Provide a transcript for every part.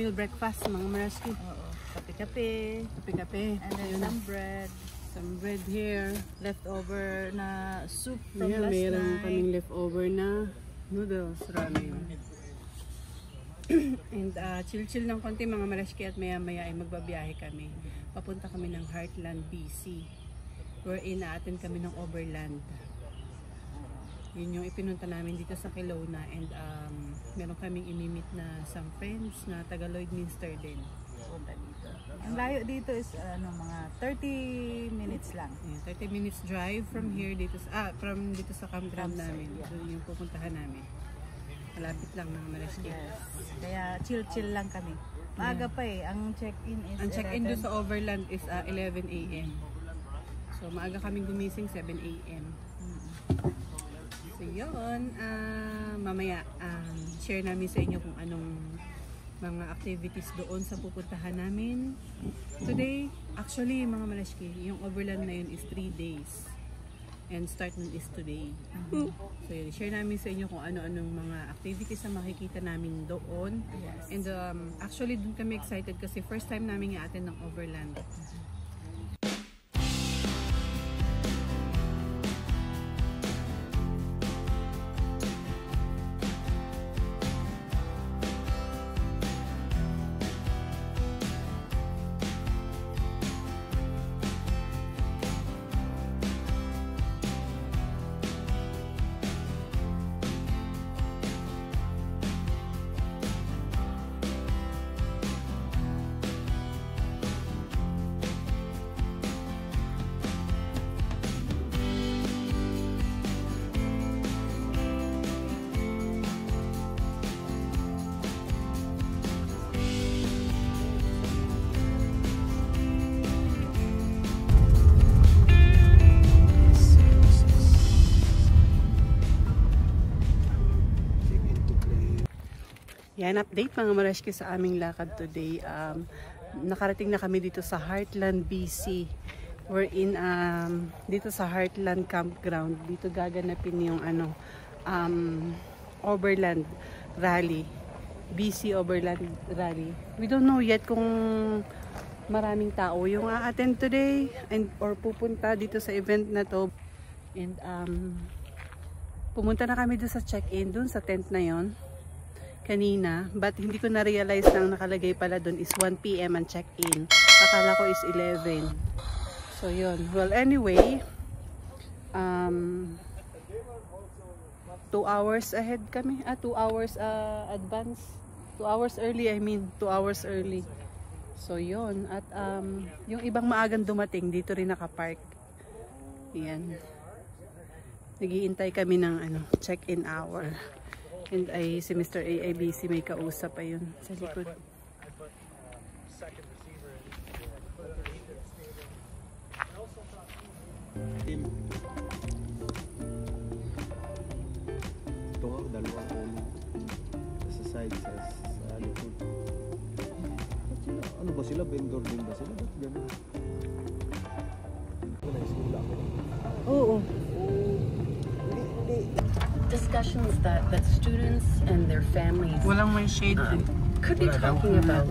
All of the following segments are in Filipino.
oatmeal breakfast, mga Maraski. Oo. Kape-kape. Kape-kape. And then some bread. Some bread here. Leftover na soup from Yeah, last mayroon night. kaming leftover na noodles, ramen. And chill-chill ng konti mga Maraski at maya-maya ay magbabiyahe kami. Papunta kami ng Heartland, BC. Wherein na-attend kami ng overland. Yun yung ipinunta namin dito sa Kelowna. And meron kaming imimit na some friends na taga Lloydminster din. Punta dito. Ang layo dito is mga 30 minutes lang. Yeah, 30 minutes drive from here dito sa campground namin. So yung pupuntahan namin. Malapit lang mga Maraski. Yes. Kaya chill-chill lang kami. Maaga pa eh. Ang check-in is Ang check-in doon sa overland is 11 AM. So maaga kaming gumising 7 AM. So yun, mamaya share namin sa inyo kung anong mga activities doon sa pupuntahan namin. Today, actually mga Maraski, yung overland na yun is 3 days. And start nun is today. So yun, share namin sa inyo kung ano-anong mga activities na makikita namin doon. Yes. And actually doon kami excited kasi first time namin i-attend ng overland. Yan, update mga Maraski sa aming lakad today. Nakarating na kami dito sa Heartland, BC. We're in dito sa Heartland Campground. Dito gaganapin yung Overland Rally. BC Overland Rally. We don't know yet kung maraming tao yung a-attend today or pupunta dito sa event na to. And pumunta na kami doon sa check-in, doon sa tent na yon kanina, but hindi ko na-realize na ang nakalagay pala doon is 1 PM ang check-in. Akala ko is 11. So yun. Well, anyway, 2 hours ahead kami. 2 hours advance. 2 hours early, 2 hours early. So yun. At yung ibang maagang dumating, dito rin nakapark. Yan. Naghihintay kami ng check-in hour. And si Mr. AIBC may kausap pa yun sa likod. Ito nga, dalawa sa side sa likod. Ano ba sila? Vendor din ba sila? Ba't gano'n? Oo. Discussions that students and their families Walang may shade. could be talking about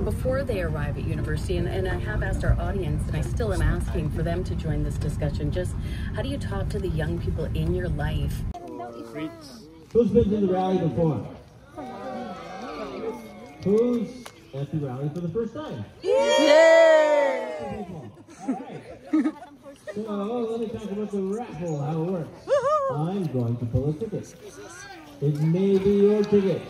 before they arrive at university. And I have asked our audience, and I still am asking for them to join this discussion. Just how do you talk to the young people in your life? Who's been to the rally before? Who's at the rally for the first time? Yay! All right. So let me talk about the raffle, how it works. I'm going to pull a ticket. It may be your ticket.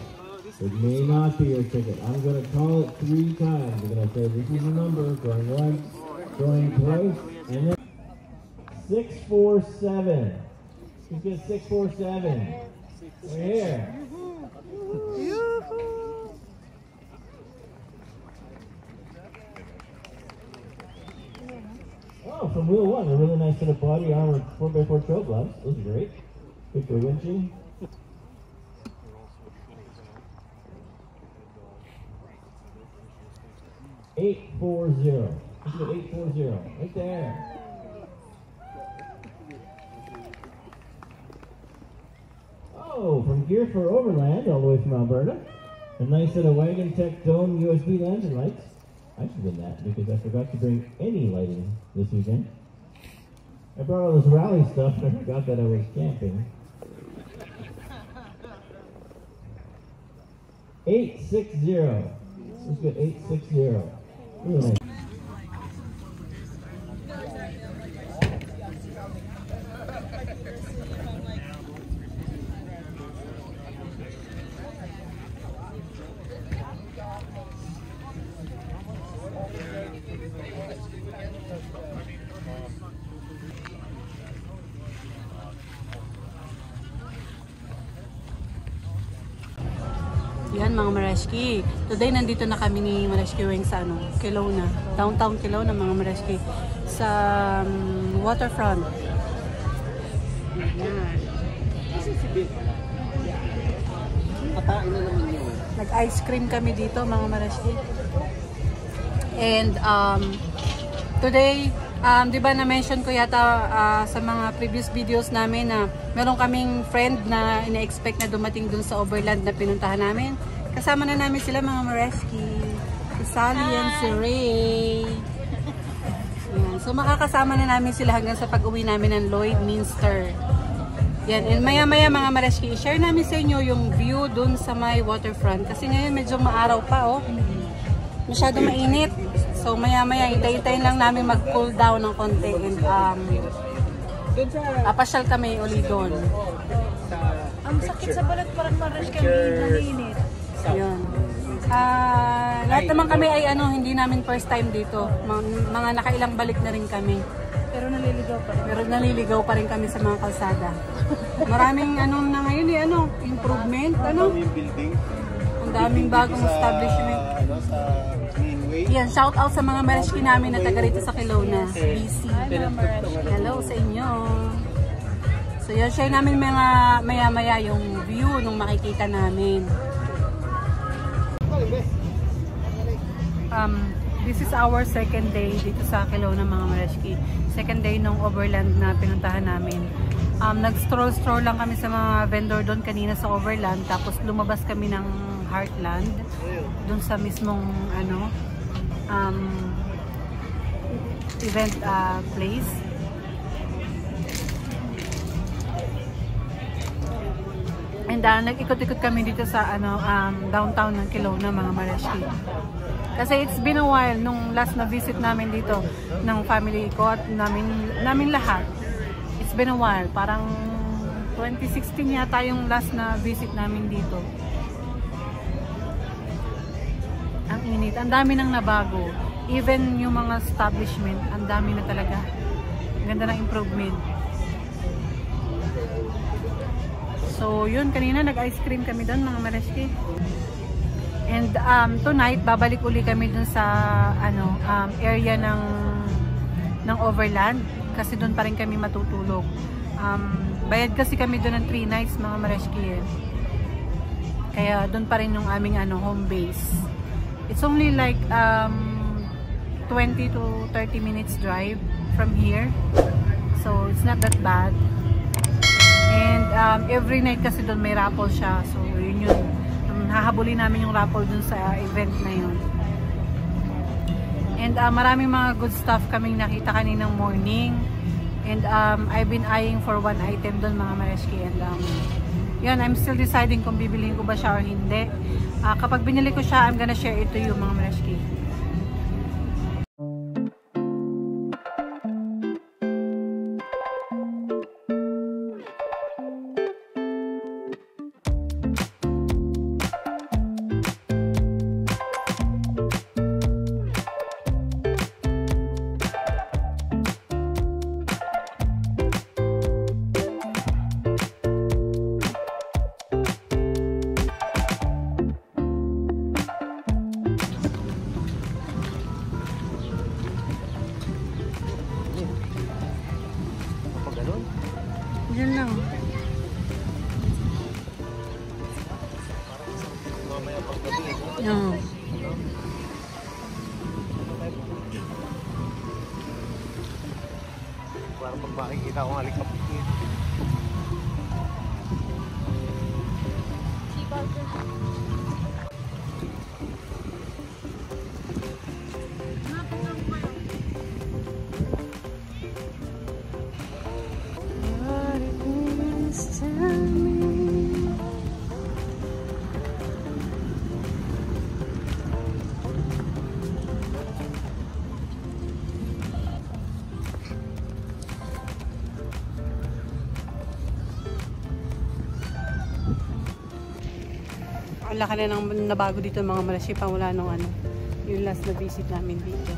It may not be your ticket. I'm going to call it 3 times. I'm going to say this is the number, going once, going twice, and then 647. Who's got 647? We're here. Oh, from Wheel 1, a really nice set of body armor 4x4 trail gloves. Those are great. Good for winching. $840. 840. Right there. Oh, from Gear for Overland, all the way from Alberta. A nice set of Wagon Tech Dome USB lantern lights. I should win that because I forgot to bring any lighting this weekend. I brought all this rally stuff and I forgot that I was camping. 860. Let's get 860. Really nice. Yan mga Marashki. Today nandito na kami ni Marashki Weng sa Kelowna. Downtown Kelowna mga Marashki. Sa waterfront. Yan. Nag-ice cream kami dito mga Marashki. And today, di ba na-mention ko yata sa mga previous videos namin na meron kaming friend na ina-expect na dumating dun sa Overland na pinuntahan namin. Kasama na namin sila mga Marashki. Si Sally and si Ray. Yan. So makakasama na namin sila hanggang sa pag-uwi namin ng Lloydminster. Yan. And maya-maya mga Marashki, i-share namin sa inyo yung view dun sa may waterfront. Kasi ngayon medyo maaraw pa Masyado mainit. So maya-maya, hintay-hintayin lang namin mag-cool down ng konti. And papasyal kami uli doon. Ang sakit sa balat parang Marashki nanginit. Ayun. Lahat naman kami ay hindi namin first time dito. Mga nakailang balik na rin kami. Pero naliligaw pa rin. Pero naliligaw pa rin kami sa mga kalsada. Maraming na ngayon improvement. Yung building. Ang daming bagong establishment. Sa Greenway. Yan, shout out sa mga Marashki namin na taga rito sa Kelowna. BC. Hello sa inyo. So yun, share namin maya-maya yung view nung makikita namin. This is our second day dito sa Kelowna mga Marashki. Second day nung Overland na pinuntahan namin. Nag-stroll lang kami sa mga vendor doon kanina sa Overland. Tapos lumabas kami ng Heartland. Doon sa mismong event place. And nag-ikot-ikot kami dito sa downtown ng Kelowna mga Marashki. Kasi it's been a while nung last na visit namin dito ng family ko at namin lahat. It's been a while. Parang 2016 yata yung last na visit namin dito. Ang init. Ang dami nang nabago. Even yung mga establishment, ang dami na talaga. Ganda ng improvement. So yun, kanina nag-ice cream kami doon mga Marashki. And tonight, babalik uli kami dun sa area ng Overland kasi doon pa rin kami matutulog. Bayad kasi kami doon ng 3 nights mga Marashki. Kaya doon pa rin yung aming home base. It's only like 20 to 30 minutes drive from here. So it's not that bad. And every night kasi doon may raffle siya. So yun. Hahabulin namin yung raffle dun sa event na yun. And maraming mga good stuff kaming nakita kaninang morning. And I've been eyeing for one item dun mga Marashki. And yun, I'm still deciding kung bibiliin ko ba siya or hindi. Kapag binili ko siya, I'm gonna share it to you mga Marashki. Diyan lang. Mamaya paggabi. Oo. Para pag makikita ko nga likapit niya. Ang laki na nang nabago dito ng mga Malaysia pa wala nung ano, yung last na visit namin dito.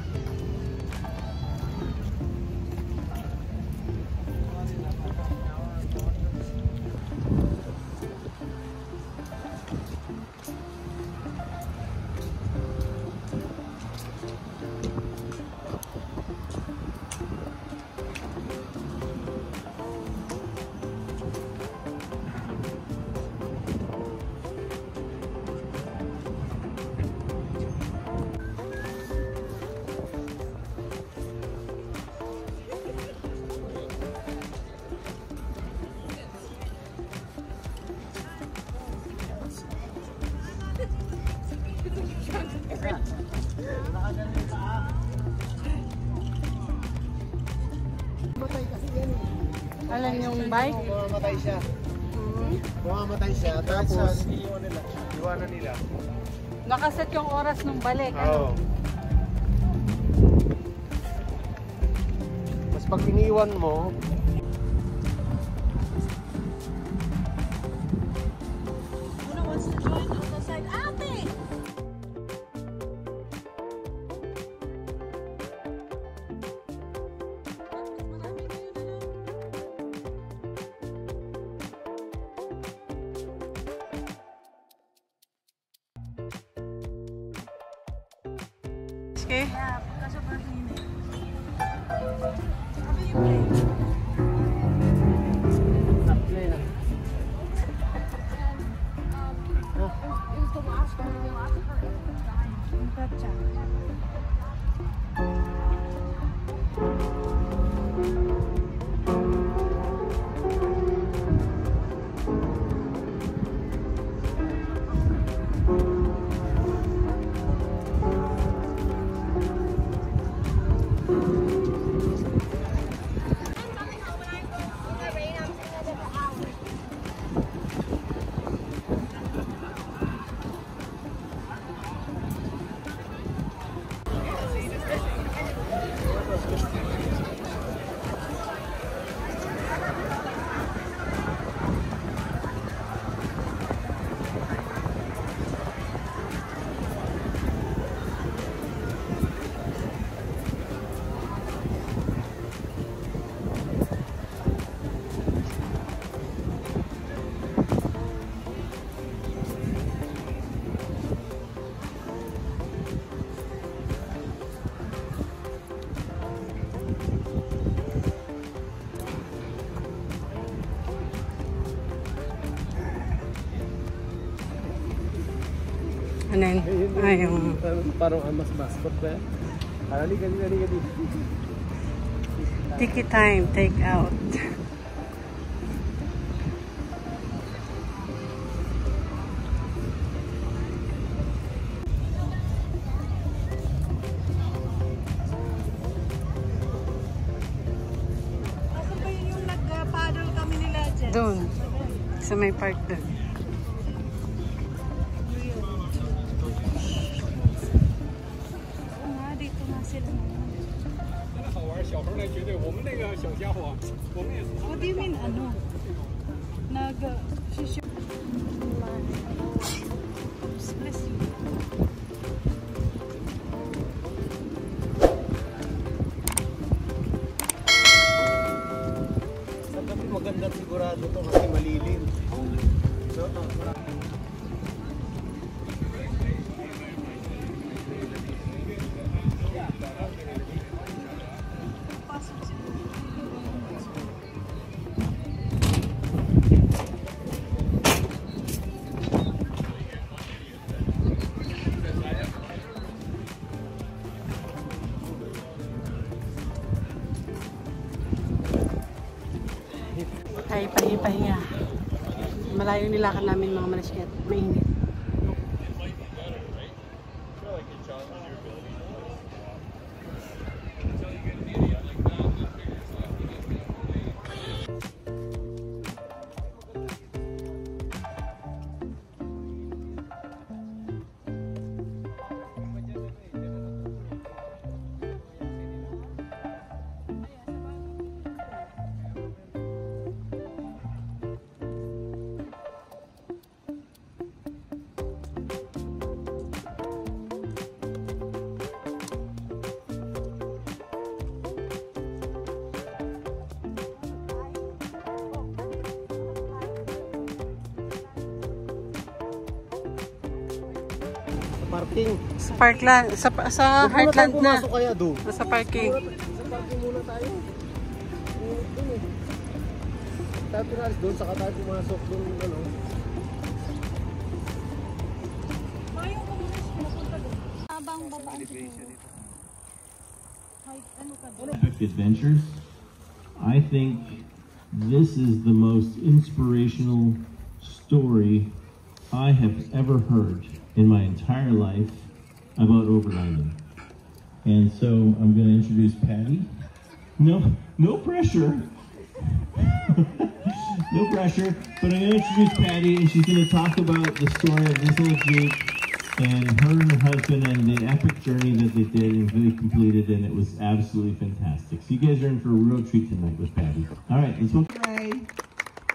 Alam yung bike? Bumamatay siya. Bumamatay siya. Tapos, iwanan nila. Nakaset yung oras nung balik. Oo. Mas pag iniwan mo, Okay. Yeah, because of our cleaning. How do you play? Ano yun? Ay, yung... parang mas mascot ba yan? Halika dito. Ticket time, take out. Asan ba yun yung nag-paddle kami nila dyan? Doon. Sa may park doon. Oo nga, dito nga sila naman. What do you mean, ano? Nag-shishu. Bless you. Sa gabi maganda sigurado to kasi malilim. So, Ay, pahinga. Malayo nilakad namin mga Malaysia at mainit. parking. Sa Parkland, sa Heartland na. Pumasok kaya doon. Sa parking. Sa parking muna tayo. Doon eh. Tayo pinalis doon, saka tayo pumasok doon, ano. Epic adventures. I think this is the most inspirational story I have ever heard in my entire life about overlanding. And so I'm going to introduce Patty. No pressure. No pressure, but I'm going to introduce Patty, and she's going to talk about the story of this little Jeep and her and her husband and the epic journey that they did and really completed, and it was absolutely fantastic. So you guys are in for a real treat tonight with Patty. All right, let's go.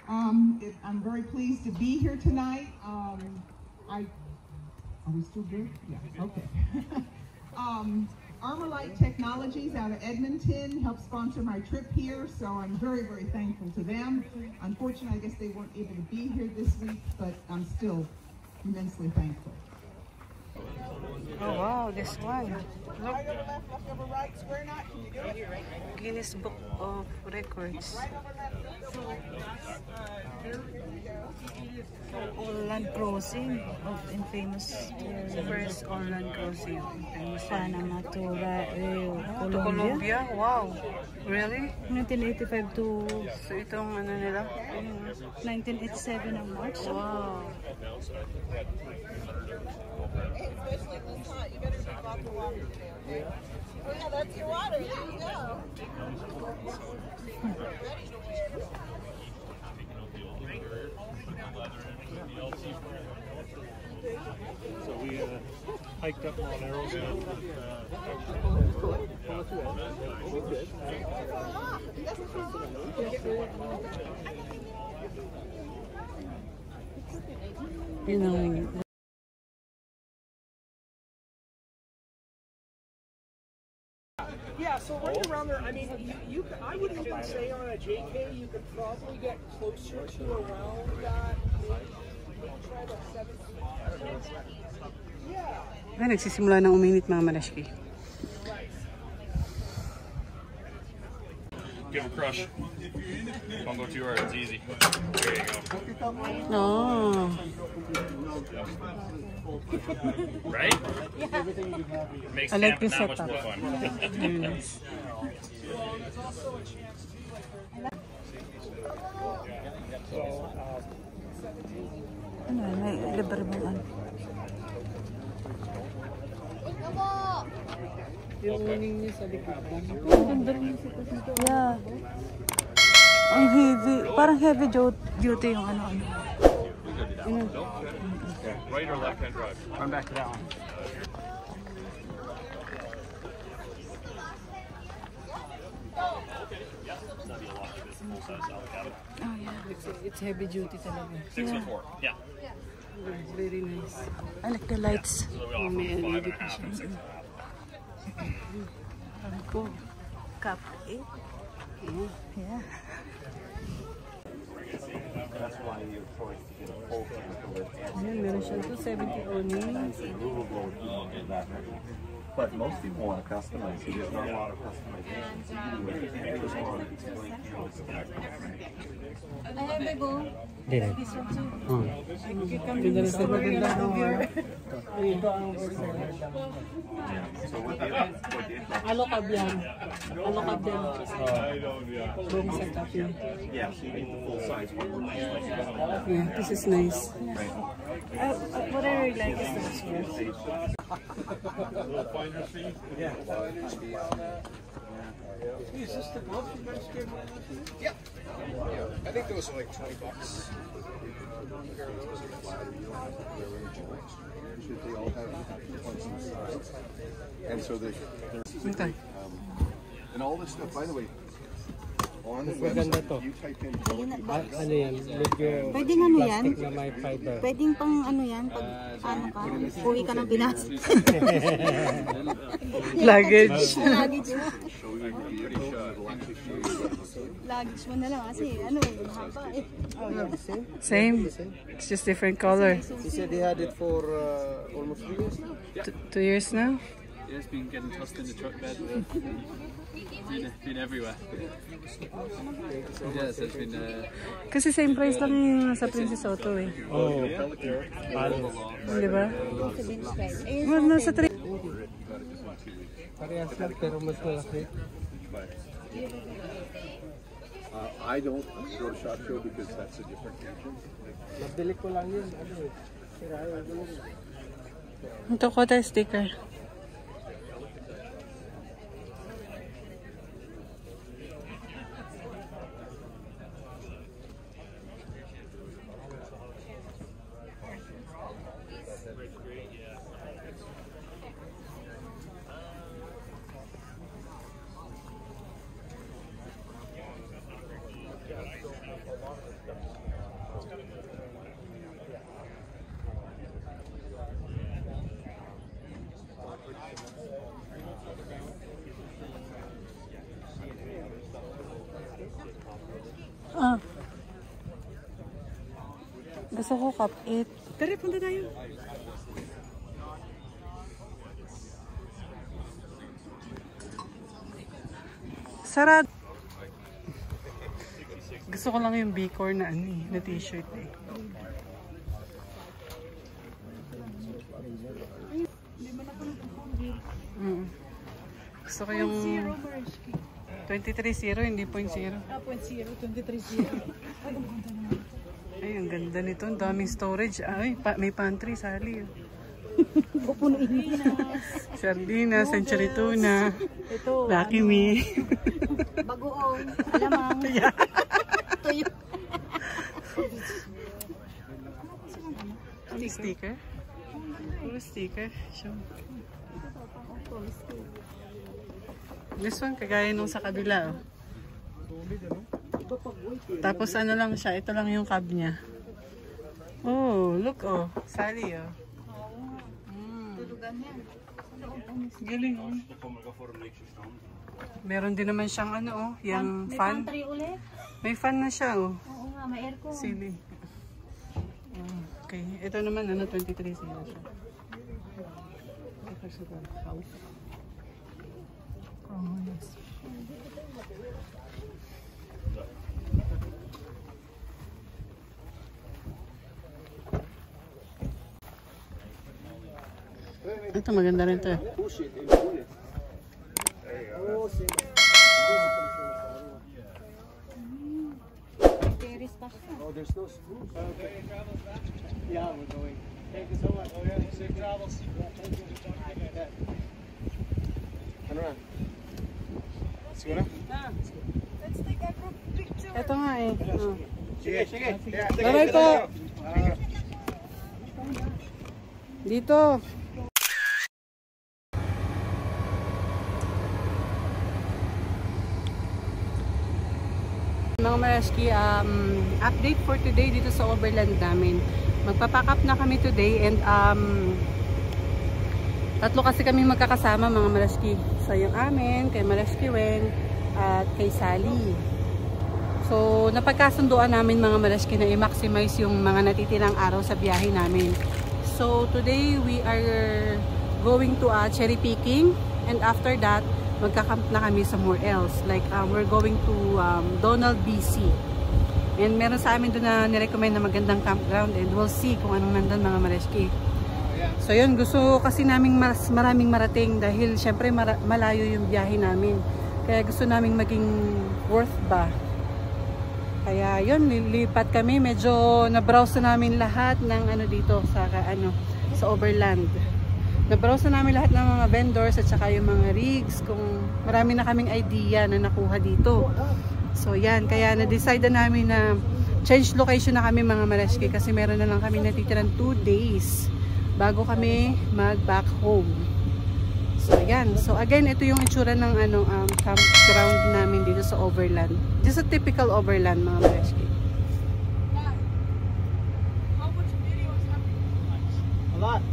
I'm very pleased to be here tonight. Are we still good? Yeah, okay. Armalite Technologies out of Edmonton helped sponsor my trip here, so I'm very, very thankful to them. Unfortunately, I guess they weren't able to be here this week, but I'm still immensely thankful. Oh wow, this one. Look. Right over left, left over right, square knot. Can you do it? Guinness Book of Records. Right over left. Here we go. Orland Crossing of infamous First Orland Crossing. Panama to Colombia. Colombia? Wow. Really? 1985 to So itong ano nila? 1987 ang March. Wow. Especially this hot, you better drink lots of water today. Oh yeah, that's your water. There you go. So we hiked up Mount Arrowsmith. Yeah, so right around there, I mean, I would even say on a JK, you could probably get closer to around that, maybe try that 7 feet. Yeah. Ay, nagsisimula ng uminit mga malashki. Give a crush. Don't go too hard, it's easy. There you go. Oh. Right? Yeah. Makes I like camping this that much setup. more fun. Very nice. Ano, may libre bang ano? Yung uning niya sa likod. Yeah. Ang heavy, parang heavy duty yung ano-ano. Right or left hand drive? Come back to that one. Oh yeah, it's heavy duty talaga. 6'4". Yeah. It's very nice. I like the lights. So we offer May 5.5 LED pa and siya. 6.5. Ang cool. Cup A. Yeah. That's why you're forced to get a full camper with Ayan, meron siyang 270 awnings. movable and that. But most people want to customize, so there's not a lot of customization. So you can do it. Just want to blank canvas. I have a go. This one too. Ganda na sa maganda ng viewer. So what they Alokab yan. Alokab din. Room setup yun. yeah, so you get the full size one. Yeah, this is nice. What I really like is the squares. Little finder's fee? Yeah. Is this the glove you guys gave me? Yeah. I think those are like $20. They all have points and size. And so they're Okay. And all this stuff, by the way, on the website, you type in ano yan? Pwedeng ano yan? Na may fiber. Pwedeng pang ano yan? Pag ano ka? Uwi ka ng Pinas. Luggage. Luggage mo. show you your vehicle, it'll actually show you Luggage mo na lang kasi ano, mahaba eh. Oh, you have the same? Same. It's just different color. He said he had it for almost 3 years now. 2 years now? Yeah, it's been getting tossed in the truck bed. Been everywhere. Yeah, so it's been. Kasi same price lang yung sa Princess Auto eh. Oh, Di ba? Nasa 3. Parehas lang pero mas malaki. I don't go to SHOT Show because that's a different region. Nabili ko lang yun. Ano eh. Ito ko tayo sticker. Gusto ko cup 8. Tara, punta tayo. Sarad. Gusto ko lang yung B-Core na na t-shirt eh. Gusto ko yung 23.0, hindi 0.0. Ah, 0.0, 23.0. Ay, ang ganda nito. Ang daming storage. Ay, may pantry, sali. Pupunuin mo. Sardinas, century tuna. Ito, Lucky Me. Bagoong, alamang. Tuyo. Ano sticker? Puro sticker. Sure. This one, kagaya nung sa kabila. Oh. Tapos ano lang siya, ito lang yung cab niya. Oh, look oh, sali oh. Tulugan yan. Galing oh. Meron din naman siyang ano oh, yung fan. May pantry ulit? May fan na siya oh. Oo nga, may aircon. Sili. Okay, ito naman ano, 23 siya. Oh, yes. Ito maganda rin ito. Terrace pa siya. Oh, there's no screws. Okay. Yeah, we're going. Thank you so much. Oh, yeah. Safe travels. Ano na? Sige na? Let's take a group picture. Ito nga eh. Oh. Sige, sige. Bye-bye po. Dito. Mga Maraski, update for today dito sa Overland namin. Magpapack up na kami today and tatlo kasi kami magkakasama mga Maraski. So yung amin, kay Maraski Wen at kay Sally. So napagkasunduan namin mga Maraski na i-maximize yung mga natitirang araw sa biyahe namin. So today we are going to cherry picking and after that magkakamp na kami somewhere else. Like we're going to Donald, BC. And meron sa amin doon na nirecommend na magandang campground and we'll see kung anong nandun mga Maraski. So yun, gusto kasi naming mas maraming marating dahil syempre malayo yung biyahe namin. Kaya gusto naming maging worth ba. Kaya yun, lilipat kami. Medyo na-browse na namin lahat ng ano dito sa Overland. Na-browse na namin lahat ng mga vendors at saka yung mga rigs. Kung marami na kaming idea na nakuha dito. So yan, kaya na-decide na namin na change location na kami mga Maraski kasi meron na lang kami natitirang 2 days bago kami mag-back home. So yan. So again, ito yung itsura ng campground namin dito sa Overland. Just a typical Overland mga Maraski. A lot.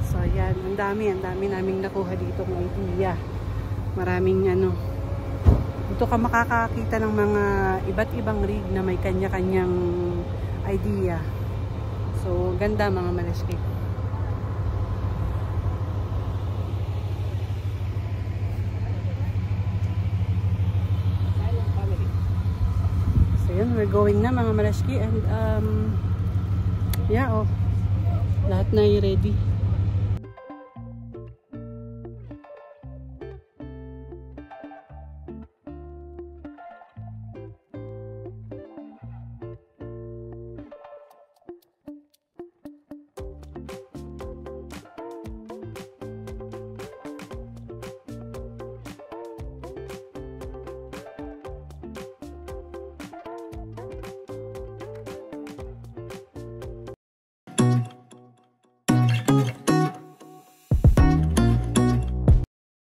So Ayan, ang dami naming nakuha dito ng idea. Maraming ano. Dito ka makakakita ng mga iba't ibang rig na may kanya-kanyang idea. So, ganda mga malaski. So, yun, we're going na mga malaski and yeah, oh. Lahat na ready.